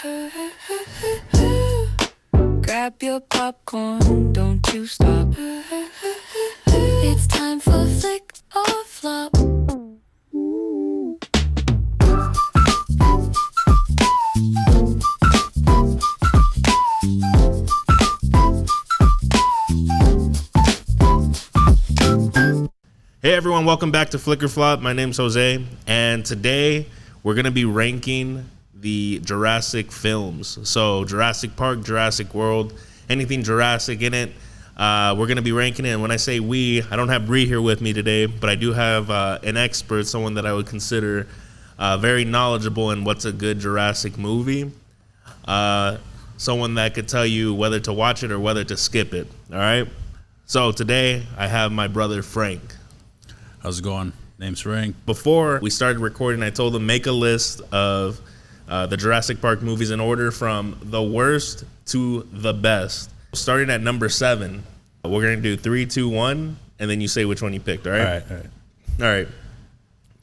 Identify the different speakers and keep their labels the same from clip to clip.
Speaker 1: Grab your popcorn, don't you stop. It's time for Flick or Flop.
Speaker 2: Hey everyone, welcome back to Flick or Flop. My name's Jose, and today we're going to be ranking the Jurassic films. So Jurassic Park, Jurassic World, anything Jurassic in it, we're going to be ranking it. And when I say we, I don't have Bree here with me today, but I do have an expert, someone that I would consider very knowledgeable in what's a good Jurassic movie. Someone that could tell you whether to watch it or whether to skip it. All right? So today I have my brother Frank.
Speaker 3: How's it going? Name's Frank.
Speaker 2: Before we started recording, I told him make a list of the Jurassic Park movies in order from the worst to the best. Starting at number 7, we're going to do 3, 2, 1, and then you say which one you picked, all right?
Speaker 3: All right.
Speaker 2: All right.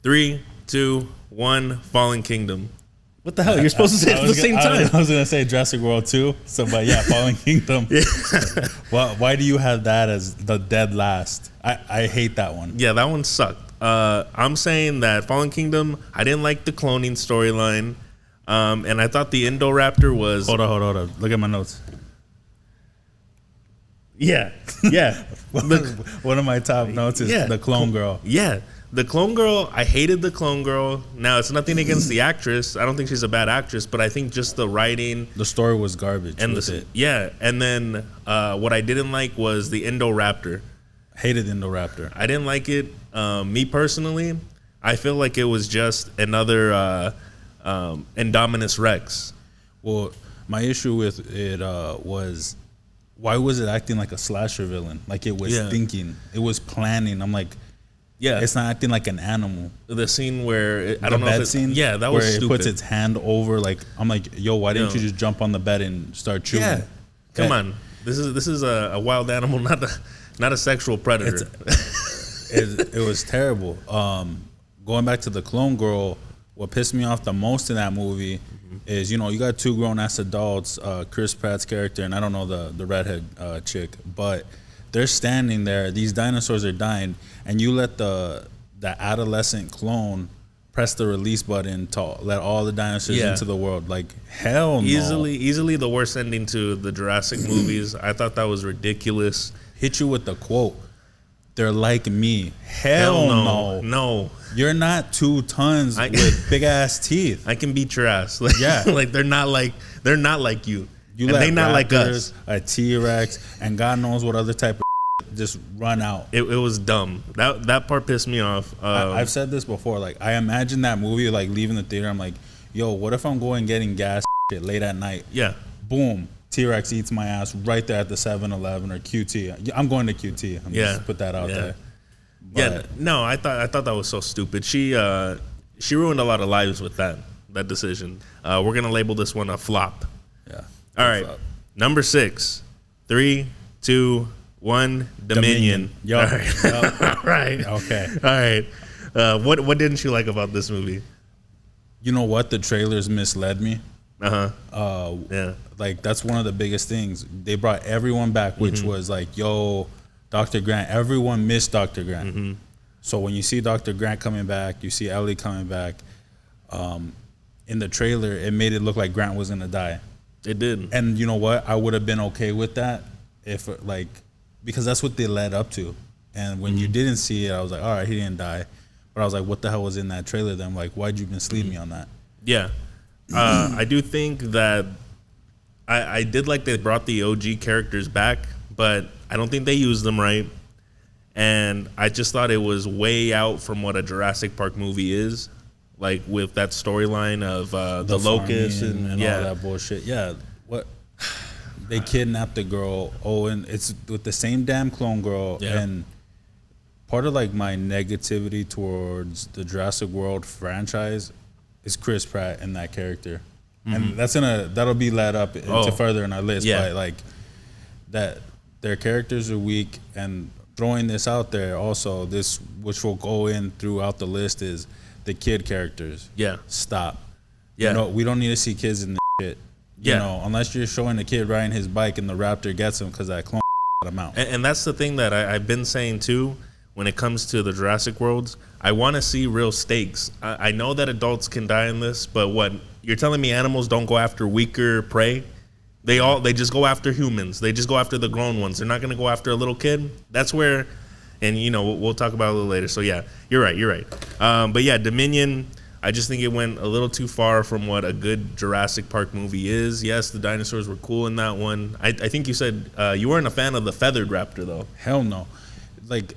Speaker 2: 3, 2, 1, Fallen Kingdom. What the hell? You're supposed to say it at the same time.
Speaker 3: I was going to say Jurassic World 2, but yeah, Fallen Kingdom.
Speaker 2: Yeah.
Speaker 3: Well, why do you have that as the dead last? I hate that one.
Speaker 2: Yeah, that one sucked. I'm saying that Fallen Kingdom, I didn't like the cloning storyline, and I thought the Indoraptor was...
Speaker 3: Hold on. Look at my notes.
Speaker 2: Yeah.
Speaker 3: One of my top notes is the clone girl.
Speaker 2: Yeah. The clone girl, I hated the clone girl. Now, it's nothing against the actress. I don't think she's a bad actress, but I think just the writing...
Speaker 3: The story was garbage.
Speaker 2: And yeah, and then what I didn't like was the Indoraptor.
Speaker 3: Hated Indoraptor.
Speaker 2: I didn't like it. Me personally, I feel like it was just another Indominus Rex.
Speaker 3: Well, my issue with it was, why was it acting like a slasher villain? Like it was thinking. It was planning. I'm like...
Speaker 2: Yeah,
Speaker 3: it's not acting like an animal.
Speaker 2: The scene where I don't know if it's
Speaker 3: scene.
Speaker 2: Yeah, that
Speaker 3: was
Speaker 2: stupid.
Speaker 3: It puts its hand over. Like I'm like, yo, why didn't you just jump on the bed and start chewing?
Speaker 2: Yeah, come on. This is a wild animal, not a sexual predator.
Speaker 3: It was terrible. Going back to the clone girl, what pissed me off the most in that movie is, you got two grown ass adults, Chris Pratt's character, and I don't know the redhead chick, but they're standing there. These dinosaurs are dying, and you let the adolescent clone press the release button to let all the dinosaurs into the world. Like, hell no.
Speaker 2: Easily the worst ending to the Jurassic movies. I thought that was ridiculous.
Speaker 3: Hit you with the quote. They're like me. Hell no.
Speaker 2: No.
Speaker 3: You're not 2 tons with big ass teeth.
Speaker 2: I can beat your ass. Like, like they're not like you. They not like us.
Speaker 3: A T-Rex, and God knows what other type of just run out.
Speaker 2: It was dumb. That part pissed me off.
Speaker 3: I've said this before. Like, I imagine that movie, like leaving the theater. I'm like, yo, what if I'm going getting gas late at night?
Speaker 2: Yeah.
Speaker 3: Boom. T-Rex eats my ass right there at the 7-Eleven or QT. I'm going to QT. I'm just put that out there. But,
Speaker 2: no, I thought that was so stupid. She ruined a lot of lives with that decision. We're gonna label this one a flop.
Speaker 3: Yeah.
Speaker 2: All right. Number 6. 3, 2, 1. Dominion.
Speaker 3: Yo.
Speaker 2: All right. All right.
Speaker 3: Okay.
Speaker 2: All right. What didn't you like about this movie?
Speaker 3: You know what? The trailers misled me.
Speaker 2: Yeah.
Speaker 3: Like, that's one of the biggest things. They brought everyone back, which was like, yo, Dr. Grant. Everyone missed Dr. Grant. So when you see Dr. Grant coming back, you see Ellie coming back. In the trailer, it made it look like Grant was gonna die.
Speaker 2: It did.
Speaker 3: And you know what? I would have been okay with that if, because that's what they led up to. And when you didn't see it, I was like, all right, he didn't die. But I was like, what the hell was in that trailer then? Like, why'd you mislead me on that?
Speaker 2: Yeah. I do think that I did like they brought the OG characters back, but I don't think they used them right. And I just thought it was way out from what a Jurassic Park movie is. Like with that storyline of the locust and
Speaker 3: all that bullshit. Yeah, what they kidnapped the girl. Oh, and it's with the same damn clone girl.
Speaker 2: Yeah.
Speaker 3: And part of like my negativity towards the Jurassic World franchise is Chris Pratt and that character, and that'll be led up into further in our list.
Speaker 2: Yeah.
Speaker 3: But like that, their characters are weak, and throwing this out there also, this which will go in throughout the list is the kid characters.
Speaker 2: Yeah.
Speaker 3: Stop.
Speaker 2: Yeah.
Speaker 3: We don't need to see kids in this shit. You
Speaker 2: Yeah.
Speaker 3: know, unless you're showing a kid riding his bike and the raptor gets him because that clone got him out.
Speaker 2: And that's the thing that I've been saying too when it comes to the Jurassic Worlds. I want to see real stakes. I know that adults can die in this, but what you're telling me, animals don't go after weaker prey? They just go after humans. They just go after the grown ones. They're not going to go after a little kid. That's where, and you know, we'll talk about it a little later. So yeah, you're right. But yeah, Dominion, I just think it went a little too far from what a good Jurassic Park movie is. Yes, the dinosaurs were cool in that one. I think you said you weren't a fan of the feathered raptor though.
Speaker 3: Hell no. Like,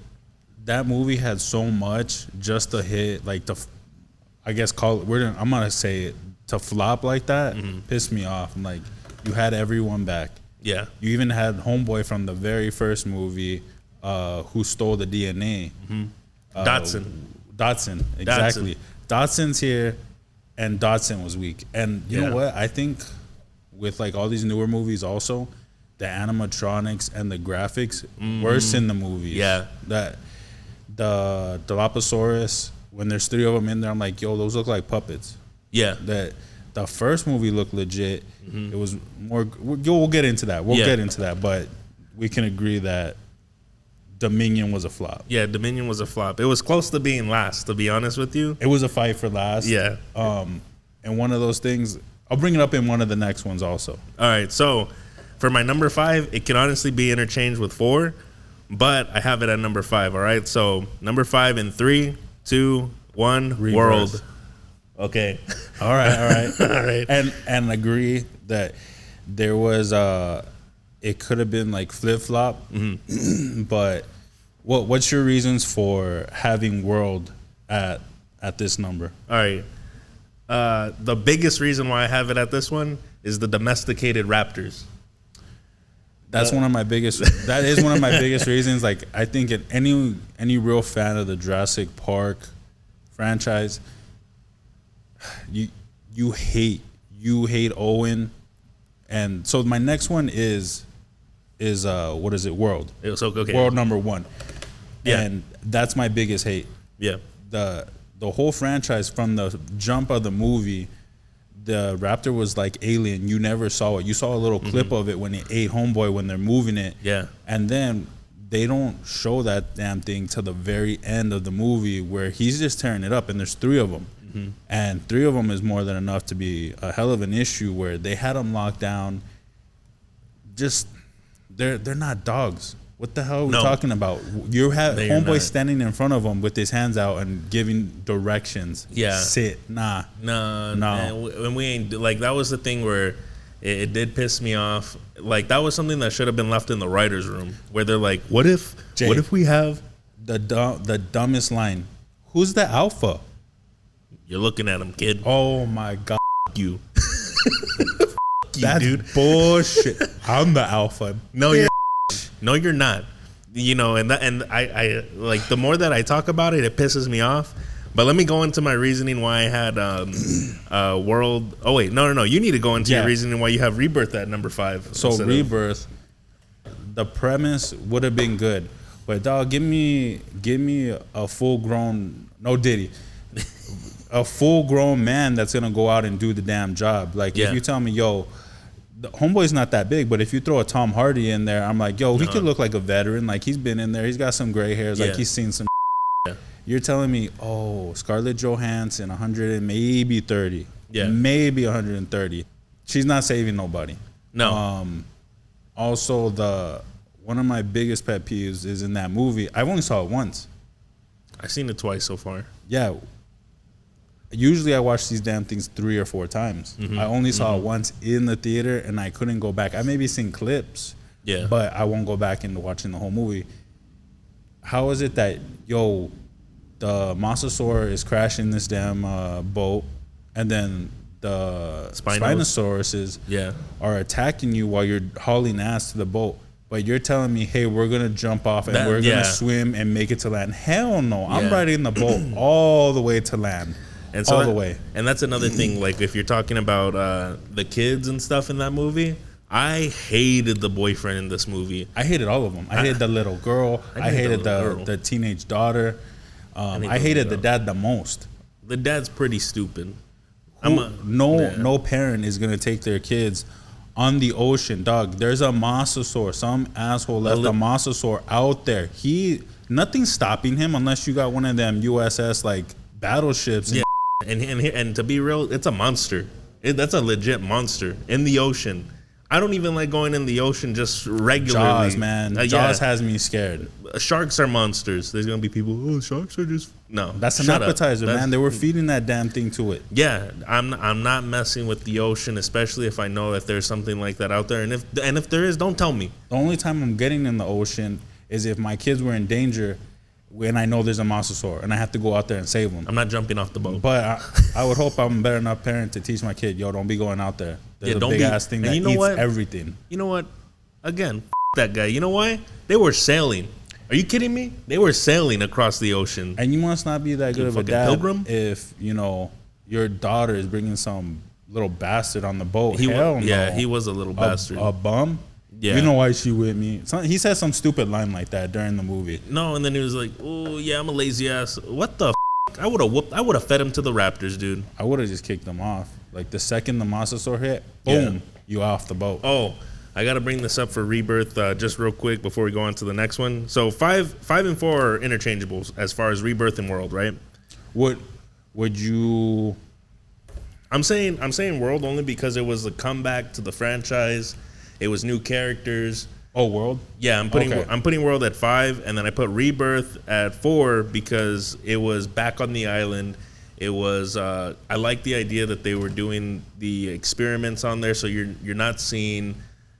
Speaker 3: that movie had so much just to hit, like, I guess I'm going to say it, to flop like that, pissed me off. I'm like, you had everyone back.
Speaker 2: Yeah.
Speaker 3: You even had Homeboy from the very first movie who stole the DNA. Dotson, exactly. Dotson's here, and Dotson was weak. And you know what? I think with like all these newer movies also, the animatronics and the graphics worse in the movies.
Speaker 2: Yeah.
Speaker 3: That the Dilophosaurus, when there's 3 of them in there, I'm like, yo, those look like puppets.
Speaker 2: Yeah.
Speaker 3: That the first movie looked legit. It was more. We'll get into that. We'll get into that, but we can agree that Dominion was a flop.
Speaker 2: Yeah, Dominion was a flop. It was close to being last, to be honest with you.
Speaker 3: It was a fight for last.
Speaker 2: Yeah.
Speaker 3: And one of those things, I'll bring it up in one of the next ones also.
Speaker 2: All right, so for my number 5, it can honestly be interchanged with 4, but I have it at number 5. All right, so number 5 in 3, 2, 1.
Speaker 3: Rebirth.
Speaker 2: World. Okay.
Speaker 3: All right.
Speaker 2: All right.
Speaker 3: And agree that there was it could have been like flip flop, but what's your reasons for having World at this number?
Speaker 2: All right. The biggest reason why I have it at this one is the domesticated raptors.
Speaker 3: That's one of my biggest. That is one of my biggest reasons. Like, I think any real fan of the Jurassic Park franchise, you hate Owen, and so my next one is what is it? World.
Speaker 2: It was okay.
Speaker 3: World number 1.
Speaker 2: Yeah.
Speaker 3: And that's my biggest hate.
Speaker 2: Yeah.
Speaker 3: The whole franchise from the jump of the movie, the raptor was like alien. You never saw it. You saw a little clip of it when it ate Homeboy when they're moving it.
Speaker 2: Yeah.
Speaker 3: And then they don't show that damn thing till the very end of the movie where he's just tearing it up, and there's 3 of them. And 3 of them is more than enough to be a hell of an issue where they had them locked down. Just, they're not dogs. What the hell are we talking about? You have Homeboy standing in front of him with his hands out and giving directions.
Speaker 2: Yeah.
Speaker 3: Sit. Nah.
Speaker 2: No.
Speaker 3: No.
Speaker 2: And we ain't, like, that was the thing where it did piss me off. Like, that was something that should have been left in the writer's room where they're like, what if we have
Speaker 3: the dumbest line? Who's the alpha?
Speaker 2: You're looking at him, kid.
Speaker 3: Oh my God.
Speaker 2: You.
Speaker 3: That's
Speaker 2: dude.
Speaker 3: bullshit. I'm the alpha.
Speaker 2: No, you're not. You know, and I like, the more that I talk about it, it pisses me off. But let me go into my reasoning why I had World. Oh wait, no. You need to go into your reasoning why you have Rebirth at number 5.
Speaker 3: So Rebirth, the premise would have been good, but dog, give me a full grown, no Diddy, a full grown man that's gonna go out and do the damn job. Like, if you tell me, yo, the Homeboy's not that big, but if you throw a Tom Hardy in there, I'm like, yo, he could look like a veteran. Like, he's been in there, he's got some gray hairs, like he's seen some. You're telling me, oh, Scarlett Johansson, 100 and maybe 30, maybe 130. She's not saving nobody.
Speaker 2: No.
Speaker 3: Also, one of my biggest pet peeves is in that movie. I've only saw it once.
Speaker 2: I've seen it twice so far.
Speaker 3: Yeah. Usually I watch these damn things 3 or 4 times. I only saw it once in the theater, and I couldn't go back. I maybe seen clips, but I won't go back into watching the whole movie. How is it that, yo, the Mosasaur is crashing this damn boat, and then the Spinosauruses are attacking you while you're hauling ass to the boat? But you're telling me, hey, we're going to jump off and we're going to swim and make it to land. Hell no. I'm riding the boat all the way to land.
Speaker 2: And so
Speaker 3: all the way.
Speaker 2: And that's another thing. Like, if you're talking about the kids and stuff in that movie, I hated the boyfriend in this movie.
Speaker 3: I hated all of them. I hated the little girl. I hated the teenage daughter. I hated the dad the most.
Speaker 2: The dad's pretty stupid.
Speaker 3: No parent is gonna take their kids on the ocean, dog. There's a mosasaur. Some asshole left a mosasaur out there. Nothing's stopping him unless you got one of them USS like battleships.
Speaker 2: Yeah, and to be real, it's a monster. That's a legit monster in the ocean. I don't even like going in the ocean just regularly.
Speaker 3: Jaws, man. Jaws has me scared.
Speaker 2: Sharks are monsters. There's gonna be people. Oh, sharks are just no.
Speaker 3: That's an appetizer, man. They were feeding that damn thing to it.
Speaker 2: Yeah, I'm not messing with the ocean, especially if I know if there's something like that out there. And if there is, don't tell me.
Speaker 3: The only time I'm getting in the ocean is if my kids were in danger, when I know there's a mosasaur and I have to go out there and save them.
Speaker 2: I'm not jumping off the boat.
Speaker 3: But I would hope I'm a better enough parent to teach my kid, yo, don't be going out there. There's a big ass thing that eats everything.
Speaker 2: You know what? Again, that guy. You know why? They were sailing. Are you kidding me? They were sailing across the ocean.
Speaker 3: And you must not be that good of a dad
Speaker 2: pilgrim?
Speaker 3: if, your daughter is bringing some little bastard on the boat.
Speaker 2: Yeah, he was a little bastard.
Speaker 3: A bum? Yeah. You know why she with me? He said some stupid line like that during the movie.
Speaker 2: No, and then he was like, "Oh yeah, I'm a lazy ass." What the? I would have fed him to the Raptors, dude.
Speaker 3: I would have just kicked him off. Like the second the mosasaur hit, boom, you off the boat.
Speaker 2: Oh, I got to bring this up for Rebirth just real quick before we go on to the next one. So 5 and 4 are interchangeable as far as Rebirth and World, right?
Speaker 3: Would you?
Speaker 2: I'm saying World only because it was a comeback to the franchise. It was new characters.
Speaker 3: Oh, World?
Speaker 2: Yeah, I'm putting World at 5, and then I put Rebirth at 4 because it was back on the island. It was I like the idea that they were doing the experiments on there, so you're not seeing,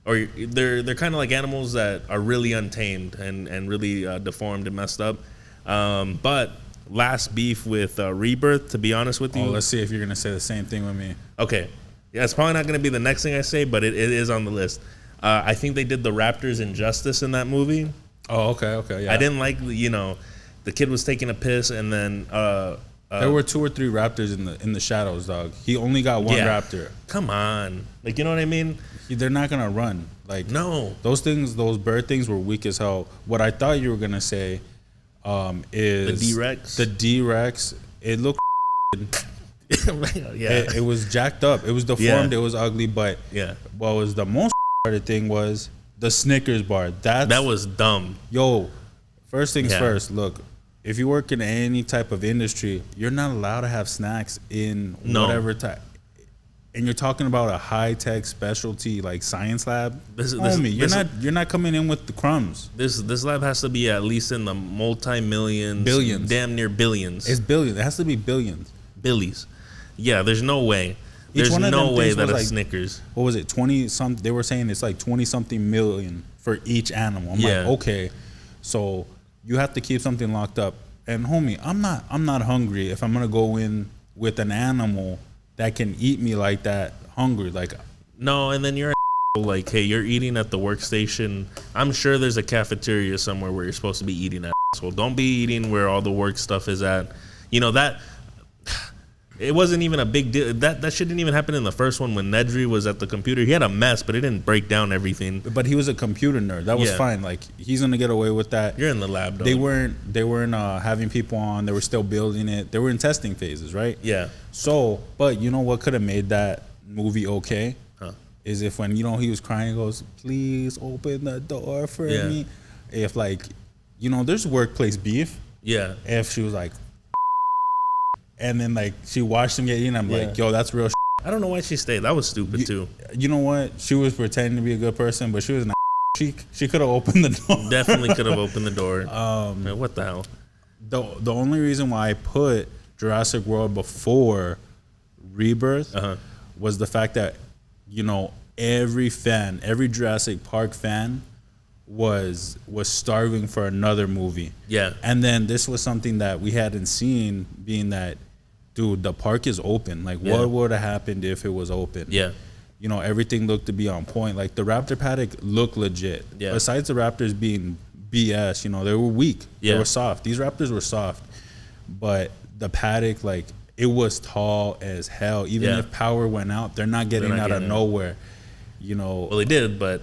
Speaker 2: or they're kind of like animals that are really untamed and really deformed and messed up. But last beef with Rebirth, to be honest with you.
Speaker 3: Oh, let's see if you're gonna say the same thing with me.
Speaker 2: Okay. Yeah, it's probably not going to be the next thing I say, but it is on the list. I think they did the Raptors injustice in that movie.
Speaker 3: Oh, okay, yeah.
Speaker 2: I didn't like, the kid was taking a piss, and then
Speaker 3: there were 2 or 3 raptors in the shadows, dog. He only got one raptor.
Speaker 2: Come on, like, you know what I mean?
Speaker 3: They're not gonna run. Like, no, those bird things were weak as hell. What I thought you were gonna say is
Speaker 2: the D-Rex.
Speaker 3: The D-Rex. It looked.
Speaker 2: Yeah,
Speaker 3: it was jacked up. It was deformed.
Speaker 2: Yeah.
Speaker 3: It was ugly. But what was the most thing was the Snickers bar. That
Speaker 2: was dumb.
Speaker 3: Yo, first things first. Look, if you work in any type of industry, you're not allowed to have snacks in whatever type. And you're talking about a high tech specialty like science lab. You're not coming in with the crumbs.
Speaker 2: This lab has to be at least in the multi-millions,
Speaker 3: billions,
Speaker 2: damn near billions.
Speaker 3: It's billions. It has to be billions.
Speaker 2: Billies. Yeah, there's no way. There's no way that a Snickers.
Speaker 3: What was it? 20 something. They were saying it's like 20 something million for each animal. I'm like, okay, so you have to keep something locked up. And homie, I'm not hungry if I'm gonna go in with an animal that can eat me like that hungry. Like,
Speaker 2: no, and then you're like, hey, you're eating at the workstation. I'm sure there's a cafeteria somewhere where you're supposed to be eating at. So don't be eating where all the work stuff is at. That. It wasn't even a big deal. That shit didn't even happen in the first one when Nedry was at the computer. He had a mess, but it didn't break down everything.
Speaker 3: But he was a computer nerd. That was fine. Like, he's gonna get away with that.
Speaker 2: You're in the lab, though.
Speaker 3: They weren't having people on. They were still building it. They were in testing phases, right?
Speaker 2: Yeah.
Speaker 3: So, but you know what could have made that movie okay? Huh. Is if when he was crying, he goes, "Please open the door for me." If there's workplace beef. Yeah. If she was like. And then she watched him get eaten. I'm like, yo, that's real.
Speaker 2: I don't know why she stayed. That was stupid too.
Speaker 3: You know what? She was pretending to be a good person, but she was. She could have opened the door.
Speaker 2: Definitely could have opened the door. Man, what the hell?
Speaker 3: The only reason why I put Jurassic World before Rebirth was the fact that every Jurassic Park fan was starving for another movie. Yeah. And then this was something that we hadn't seen, being that, dude, the park is open. Like, what would have happened if it was open? Yeah. Everything looked to be on point. Like, the raptor paddock looked legit. Yeah. Besides the raptors being BS, they were weak. Yeah. They were soft. These raptors were soft. But the paddock, it was tall as hell. Even if power went out, they're not getting out of nowhere. Well,
Speaker 2: they did, but...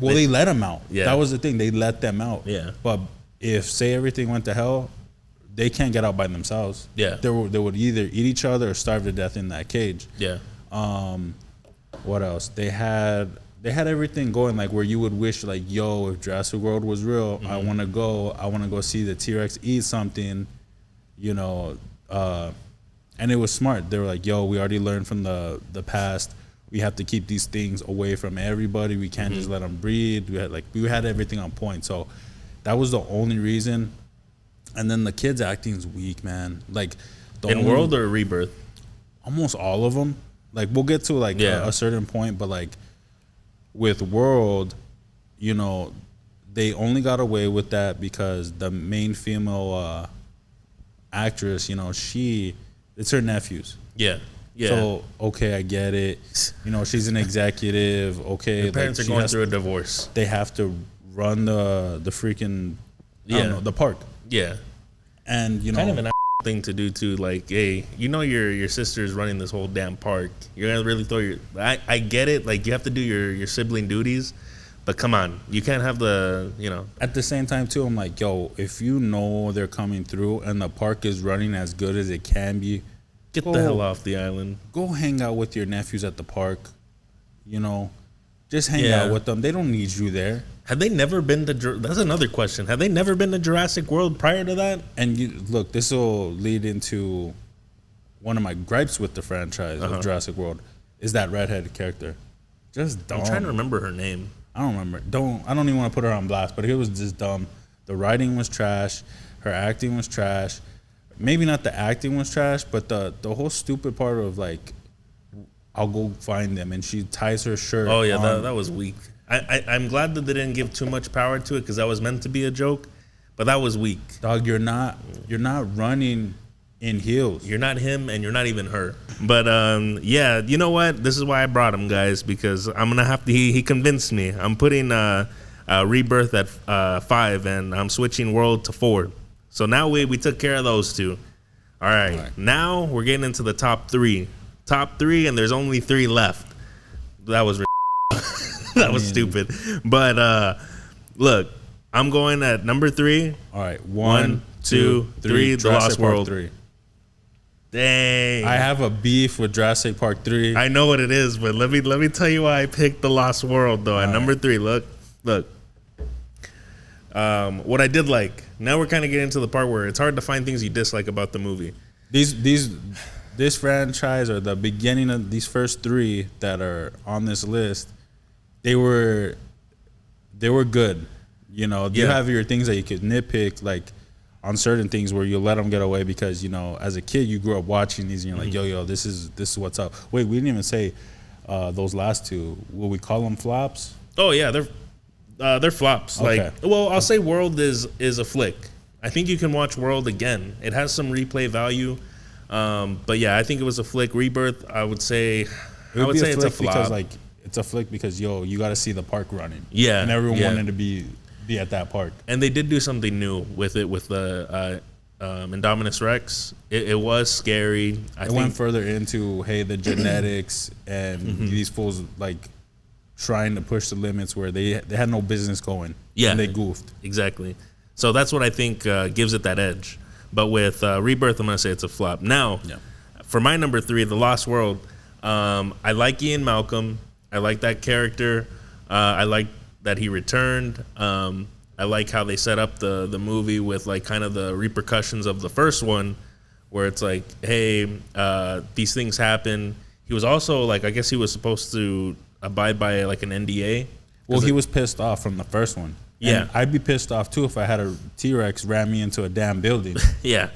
Speaker 3: Well, they let them out. Yeah. That was the thing. They let them out. Yeah. But if, say, everything went to hell, they can't get out by themselves.
Speaker 2: Yeah.
Speaker 3: They would either eat each other or starve to death in that cage.
Speaker 2: Yeah.
Speaker 3: What else? They had everything going, like where you would wish, like, yo, if Jurassic World was real, I want to go see the T-Rex eat something, you know. And it was smart. They were like, yo, we already learned from the past. We have to keep these things away from everybody. We can't just let them breed. We had everything on point. So that was the only reason. And then the kids' acting is weak, man. Like
Speaker 2: In World or Rebirth?
Speaker 3: Almost all of them. Like, we'll get to like a certain point, but like with World, you know, they only got away with that because the main female actress, you know, it's her nephews.
Speaker 2: Yeah. Yeah.
Speaker 3: So, okay, I get it. You know, she's an executive. Okay.
Speaker 2: Her parents are going through a divorce.
Speaker 3: They have to run the freaking, I don't know, the park.
Speaker 2: Yeah.
Speaker 3: And, you know.
Speaker 2: Kind of an thing to do too. Like, hey, you know your sister is running this whole damn park. You're going to really throw your... I get it. Like, you have to do your sibling duties. But come on. You can't have the, you know...
Speaker 3: At the same time, too, I'm like, yo, if you know they're coming through and the park is running as good as it can be...
Speaker 2: Get the hell off the island.
Speaker 3: Go hang out with your nephews at the park. You know, just hang out with them. They don't need you there.
Speaker 2: Have they never been to... That's another question. Have they never been to Jurassic World prior to that?
Speaker 3: And look, this will lead into one of my gripes with the franchise of Jurassic World is that redheaded character. Just dumb.
Speaker 2: I'm trying to remember her name.
Speaker 3: I don't remember. I don't even want to put her on blast, but it was just dumb. The writing was trash. Her acting was trash. Maybe not the acting was trash, but the whole stupid part of like, I'll go find them, and she ties her shirt.
Speaker 2: Oh yeah, that was weak. I'm glad that they didn't give too much power to it because that was meant to be a joke, but that was weak.
Speaker 3: Dog, you're not running in heels.
Speaker 2: You're not him, and you're not even her. But yeah, you know what? This is why I brought him, guys, because I'm gonna have to. He convinced me. I'm putting Rebirth at 5, and I'm switching World to 4. So now we took care of those two. All right. Now we're getting into the top 3. Top 3, and there's only 3 left. That was that was stupid. But look, I'm going at number 3.
Speaker 3: All right.
Speaker 2: 1, 2, 3. The Lost World.
Speaker 3: 3.
Speaker 2: Dang.
Speaker 3: I have a beef with Jurassic Park 3.
Speaker 2: I know what it is, but let me tell you why I picked The Lost World though. At number 3, look. What I did like. Now we're kind of getting to the part where it's hard to find things you dislike about the movie.
Speaker 3: This franchise, or the beginning of these first 3 that are on this list, they were good. You know, you have your things that you could nitpick, like on certain things where you let them get away because, you know, as a kid you grew up watching these and you're like, yo, this is what's up. Wait, we didn't even say those last 2. Will we call them flops?
Speaker 2: Oh yeah, they're flops.
Speaker 3: Okay.
Speaker 2: Like, well, I'll say World is a flick. I think you can watch World again. It has some replay value. But yeah, I think it was a flick. Rebirth, I would say it's a flop.
Speaker 3: Because like it's a flick because you got to see the park running.
Speaker 2: Yeah,
Speaker 3: and everyone wanted to be at that park.
Speaker 2: And they did do something new with the Indominus Rex. It was scary. I think
Speaker 3: went further into the genetics and these fools like trying to push the limits where they had no business going.
Speaker 2: Yeah,
Speaker 3: and they goofed.
Speaker 2: Exactly. So that's what I think gives it that edge. But with Rebirth, I'm gonna say it's a flop. Now, for my number 3, The Lost World, I like Ian Malcolm. I like that character. I like that he returned. I like how they set up the movie with like kind of the repercussions of the first one, where it's like, hey, these things happen. He was also like, I guess he was supposed to abide by like an NDA.
Speaker 3: Well, he was pissed off from the first one.
Speaker 2: Yeah,
Speaker 3: and I'd be pissed off too if I had a T-Rex ram me into a damn building.
Speaker 2: yeah,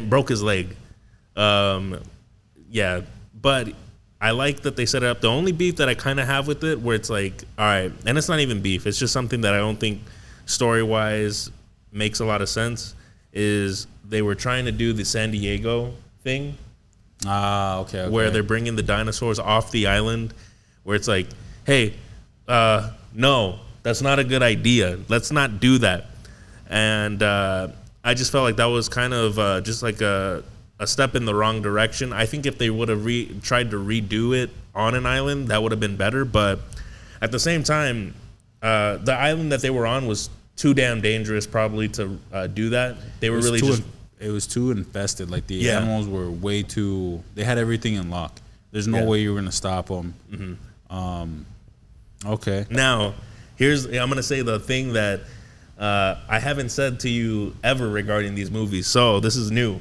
Speaker 2: broke his leg. Yeah, but I like that they set it up. The only beef that I kind of have with it, where it's like, all right, and it's not even beef, it's just something that I don't think story-wise makes a lot of sense, is they were trying to do the San Diego thing.
Speaker 3: Okay.
Speaker 2: Where they're bringing the dinosaurs off the island, where it's like, hey, no, that's not a good idea. Let's not do that. And I just felt like that was kind of just like a step in the wrong direction. I think if they would have tried to redo it on an island, that would have been better. But at the same time, the island that they were on was too damn dangerous probably to do that. They were really just
Speaker 3: infested. Like the
Speaker 2: Yeah.
Speaker 3: animals were way too. They had everything in lock. There's no
Speaker 2: Yeah.
Speaker 3: way you were gonna stop them. Okay.
Speaker 2: Now, I'm gonna say the thing that I haven't said to you ever regarding these movies. So this is new.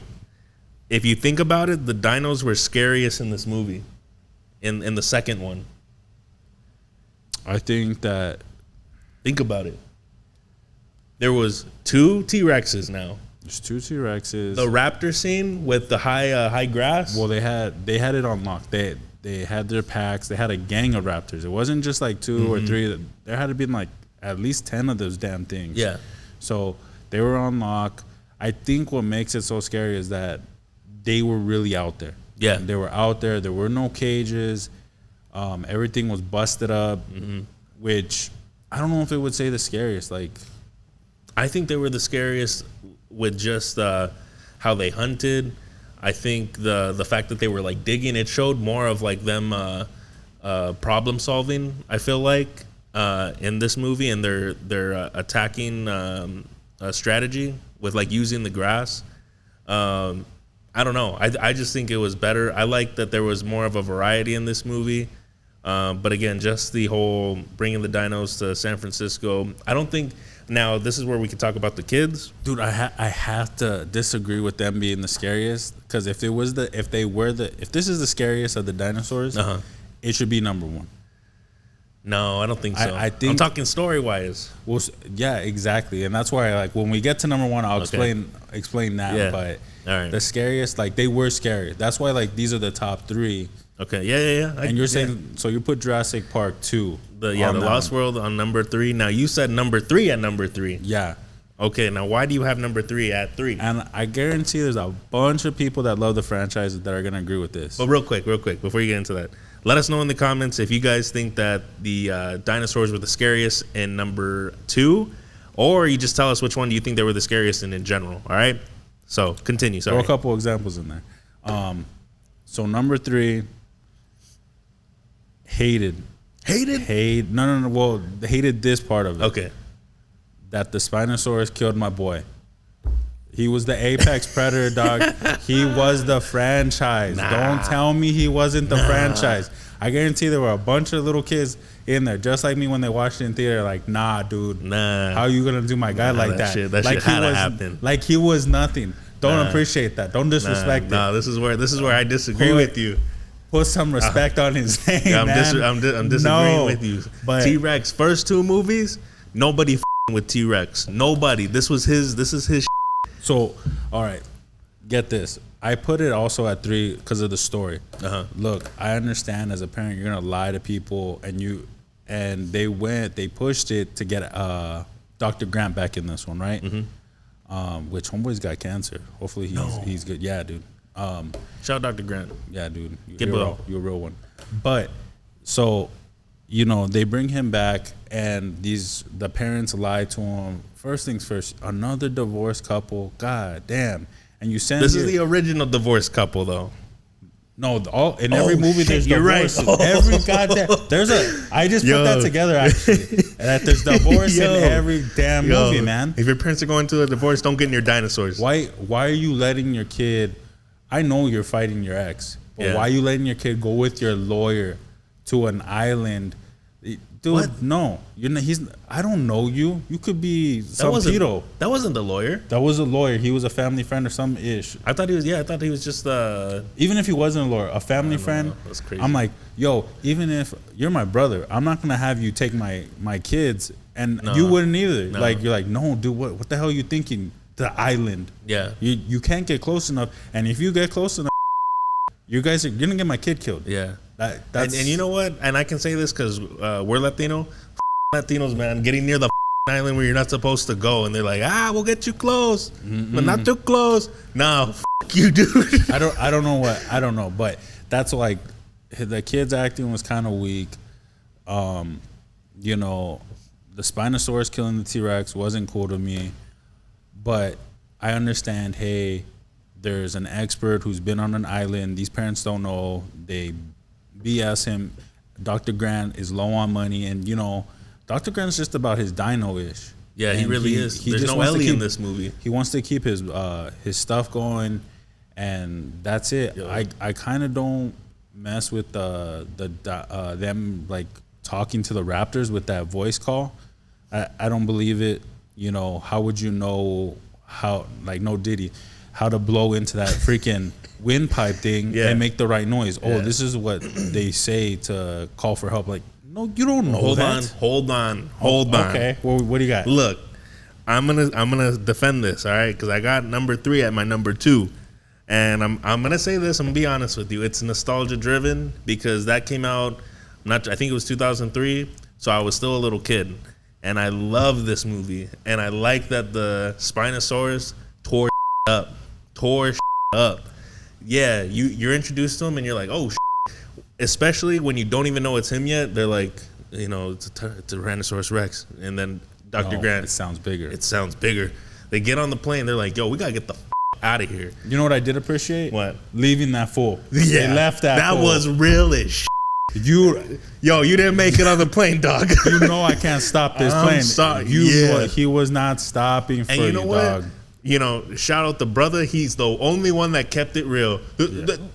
Speaker 2: If you think about it, the dinos were scariest in this movie, in the second one.
Speaker 3: I think that
Speaker 2: Think about it. There was 2 T-Rexes now.
Speaker 3: there's 2 T-Rexes.
Speaker 2: The raptor scene with the high grass.
Speaker 3: Well, they had it on lock. They had their packs. They had a gang of raptors. It wasn't just like 2 or 3. There had to be like at least 10 of those damn things.
Speaker 2: Yeah.
Speaker 3: So they were on lock. I think what makes it so scary is that they were really out there.
Speaker 2: Yeah.
Speaker 3: They were out there. There were no cages. Everything was busted up, which I don't know if it would say the scariest. Like,
Speaker 2: I think they were the scariest with just how they hunted. I think the fact that they were like digging, it showed more of like them problem solving. I feel like in this movie, and their attacking strategy with like using the grass. I don't know. I just think it was better. I like that there was more of a variety in this movie. But again, just the whole bringing the dinos to San Francisco. I don't think. Now this is where we can talk about the kids.
Speaker 3: dude, I have to disagree with them being the scariest, because if this is the scariest of the dinosaurs, it should be number 1.
Speaker 2: No, I don't think so.
Speaker 3: I think-
Speaker 2: I'm talking story wise.
Speaker 3: Well, yeah, exactly, and that's why like when we get to number 1, I'll explain that.
Speaker 2: Yeah.
Speaker 3: But
Speaker 2: All right.
Speaker 3: the scariest, like they were scary. That's why like these are the top 3.
Speaker 2: Okay. Yeah.
Speaker 3: And you're saying so you put Jurassic Park 2.
Speaker 2: the Lost World on number 3. Now you said number 3 at number 3.
Speaker 3: Yeah.
Speaker 2: Okay. Now why do you have number 3 at 3?
Speaker 3: And I guarantee there's a bunch of people that love the franchise that are gonna agree with this.
Speaker 2: But real quick, before you get into that, let us know in the comments if you guys think that the dinosaurs were the scariest in number 2, or you just tell us which one do you think they were the scariest in general. All right. So continue. Sorry.
Speaker 3: Throw a couple examples in there. So number 3, hated. No. Well, hated this part of it.
Speaker 2: Okay.
Speaker 3: That the Spinosaurus killed my boy. He was the apex predator, dog. He was the franchise. Don't tell me he wasn't the franchise. I guarantee there were a bunch of little kids in there, just like me when they watched it in theater. Like, nah, dude.
Speaker 2: Nah.
Speaker 3: How you gonna do my guy like that?
Speaker 2: Shit
Speaker 3: like
Speaker 2: had
Speaker 3: he
Speaker 2: to
Speaker 3: was,
Speaker 2: happen.
Speaker 3: like he was nothing. Don't appreciate that. Don't disrespect it.
Speaker 2: No, this is where I disagree with you.
Speaker 3: Put some respect on his name,
Speaker 2: Yeah,
Speaker 3: man.
Speaker 2: I'm disagreeing with you.
Speaker 3: but-
Speaker 2: T-Rex first 2 movies, nobody with T-Rex. Nobody. This is his.
Speaker 3: So, all right, get this. I put it also at 3 because of the story. Look, I understand as a parent you're gonna lie to people, and they pushed it to get Dr. Grant back in this one, right? Which homeboy's got cancer. Hopefully he's good. Yeah, dude.
Speaker 2: Shout out Dr. Grant.
Speaker 3: Yeah, dude.
Speaker 2: You're
Speaker 3: You're a real one. But so, they bring him back, and the parents lie to him. First things first, another divorced couple. God damn. And you send
Speaker 2: This is the original divorced couple, though.
Speaker 3: No, in every movie
Speaker 2: shit,
Speaker 3: there's
Speaker 2: you're right.
Speaker 3: divorce. Every goddamn I just put that together actually. That there's divorce in every damn movie, man.
Speaker 2: If your parents are going to a divorce, don't get in your dinosaurs.
Speaker 3: Why are you letting your kid? I know you're fighting your ex, but why are you letting your kid go with your lawyer to an island? Dude,
Speaker 2: What?
Speaker 3: no, you're not. I don't know you. You could be some pedo.
Speaker 2: That wasn't the lawyer.
Speaker 3: That was a lawyer. He was a family friend or some ish.
Speaker 2: I thought he was. Yeah, I thought he was just.
Speaker 3: Even if he wasn't a lawyer, a family friend.
Speaker 2: That's crazy.
Speaker 3: I'm like, yo, even if you're my brother, I'm not gonna have you take my kids, and you wouldn't either.
Speaker 2: No.
Speaker 3: Like you're like, no, dude, what the hell are you thinking? The island.
Speaker 2: Yeah.
Speaker 3: You can't get close enough, and if you get close enough, you're gonna get my kid killed.
Speaker 2: Yeah.
Speaker 3: That's
Speaker 2: And you know what? And I can say this because we're Latino. Latinos, man, getting near the island where you're not supposed to go, and they're like, we'll get you close, but not too close. No, you, dude.
Speaker 3: I don't know, but that's like the kid's acting was kind of weak. The Spinosaurus killing the T-Rex wasn't cool to me, but I understand. Hey, there's an expert who's been on an island. These parents don't know. They BS him. Dr. Grant is low on money, and Dr. Grant's just about his dino-ish.
Speaker 2: Yeah, he
Speaker 3: And
Speaker 2: really is. There's
Speaker 3: just
Speaker 2: no
Speaker 3: wants to
Speaker 2: Ellie in
Speaker 3: keep-
Speaker 2: this movie.
Speaker 3: He wants to keep his stuff going, and that's it.
Speaker 2: Yeah.
Speaker 3: I kind of don't mess with them like talking to the Raptors with that voice call. I don't believe it. You know, how would you know how, like, no Diddy, how to blow into that freaking windpipe thing
Speaker 2: Yeah.
Speaker 3: and make the right noise? Oh,
Speaker 2: Yeah.
Speaker 3: this is what they say to call for help. Like, no, you don't know
Speaker 2: Hold
Speaker 3: that.
Speaker 2: on.
Speaker 3: Okay, well, what do you got?
Speaker 2: Look, I'm gonna defend this, all right? Because I got number 3 at my number 2, and I'm gonna say this. I'm gonna be honest with you. It's nostalgia driven because that came out. I think it was 2003, so I was still a little kid, and I love this movie, and I like that the Spinosaurus tore up. Yeah, you're introduced to him, and you're like, oh. Especially when you don't even know it's him yet. They're like, you know, it's a Tyrannosaurus Rex, and then Dr.
Speaker 3: No,
Speaker 2: Grant.
Speaker 3: it sounds bigger.
Speaker 2: It sounds bigger. They get on the plane. They're like, yo, we gotta get the out of here.
Speaker 3: You know what I did appreciate?
Speaker 2: What?
Speaker 3: Leaving that fool.
Speaker 2: Yeah,
Speaker 3: They left that
Speaker 2: That
Speaker 3: fool.
Speaker 2: was real as shit.
Speaker 3: You
Speaker 2: You didn't make it on the plane, dog.
Speaker 3: you know I can't stop this
Speaker 2: I'm
Speaker 3: plane.
Speaker 2: sorry.
Speaker 3: You
Speaker 2: Yeah.
Speaker 3: he was not stopping for
Speaker 2: And you know what?
Speaker 3: dog.
Speaker 2: You know, shout out the brother. He's the only one that kept it real.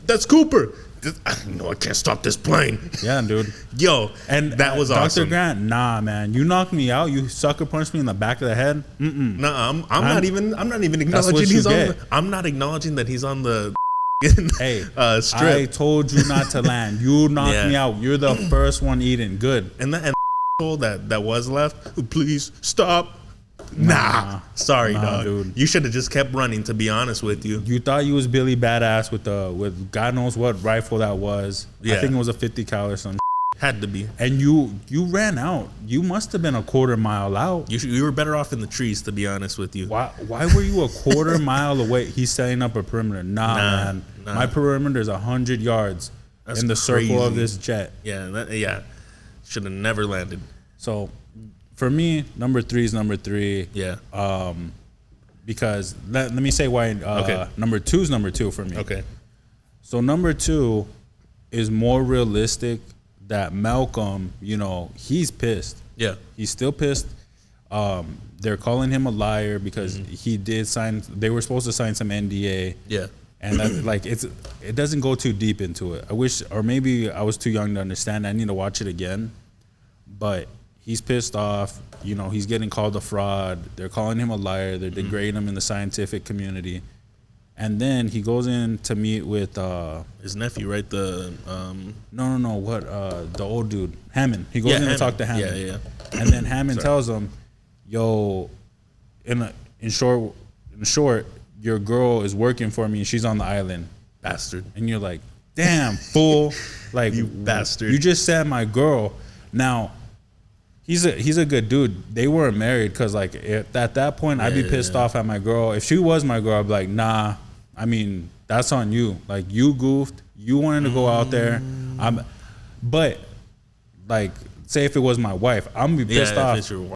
Speaker 2: That's Cooper. No, I can't stop this plane.
Speaker 3: Yeah, dude.
Speaker 2: Yo,
Speaker 3: And
Speaker 2: that was
Speaker 3: Dr.
Speaker 2: awesome.
Speaker 3: Grant, nah, man. You knocked me out. You sucker punched me in the back of the head.
Speaker 2: Nah, I'm not even acknowledging
Speaker 3: what you
Speaker 2: he's on.
Speaker 3: get.
Speaker 2: I'm not acknowledging that he's on the
Speaker 3: Hey,
Speaker 2: strip.
Speaker 3: I told you not to land. You knocked
Speaker 2: Yeah.
Speaker 3: me out. You're the first one eating. Good.
Speaker 2: And that was left. Please stop. Nah, sorry, dog.
Speaker 3: dude.
Speaker 2: You should have just kept running. To be honest with you,
Speaker 3: You thought you was Billy Badass with God knows what rifle that was.
Speaker 2: Yeah.
Speaker 3: I think it was a 50 cal or something.
Speaker 2: had to be.
Speaker 3: And you ran out. You must have been a quarter mile out.
Speaker 2: You were better off in the trees. To be honest with you.
Speaker 3: Why were you a quarter mile away? He's setting up a perimeter. Nah, man.
Speaker 2: nah.
Speaker 3: My perimeter is 100 yards
Speaker 2: That's
Speaker 3: in the circle of
Speaker 2: crazy.
Speaker 3: this jet.
Speaker 2: Yeah. Should have never landed.
Speaker 3: So for me, number 3 is number 3.
Speaker 2: Yeah.
Speaker 3: Because let me say why
Speaker 2: Okay.
Speaker 3: number 2 is number 2 for me.
Speaker 2: Okay.
Speaker 3: So number 2 is more realistic that Malcolm, you know, he's pissed.
Speaker 2: Yeah.
Speaker 3: He's still pissed. They're calling him a liar because he did sign. They were supposed to sign some NDA.
Speaker 2: Yeah.
Speaker 3: And that, like, it doesn't go too deep into it. I wish, or maybe I was too young to understand. I need to watch it again. But he's pissed off. You know, he's getting called a fraud. They're calling him a liar. They're degrading him in the scientific community. And then he goes in to meet with
Speaker 2: His nephew, right? The
Speaker 3: the old dude, Hammond. He goes in to talk to Hammond.
Speaker 2: Yeah.
Speaker 3: And then Hammond tells him, "Yo, in short, your girl is working for me and she's on the island."
Speaker 2: Bastard.
Speaker 3: And you're like, "Damn, fool. Like,
Speaker 2: You bastard.
Speaker 3: You just said my girl." Now, he's a good dude. They weren't married because, like, at that point, I'd be pissed off at my girl. If she was my girl, I'd be like, "Nah, I mean, that's on you. Like, you goofed. You wanted to go out there." But, like, say if it was my wife, I'm gonna be pissed
Speaker 2: Yeah,
Speaker 3: off.
Speaker 2: if it's your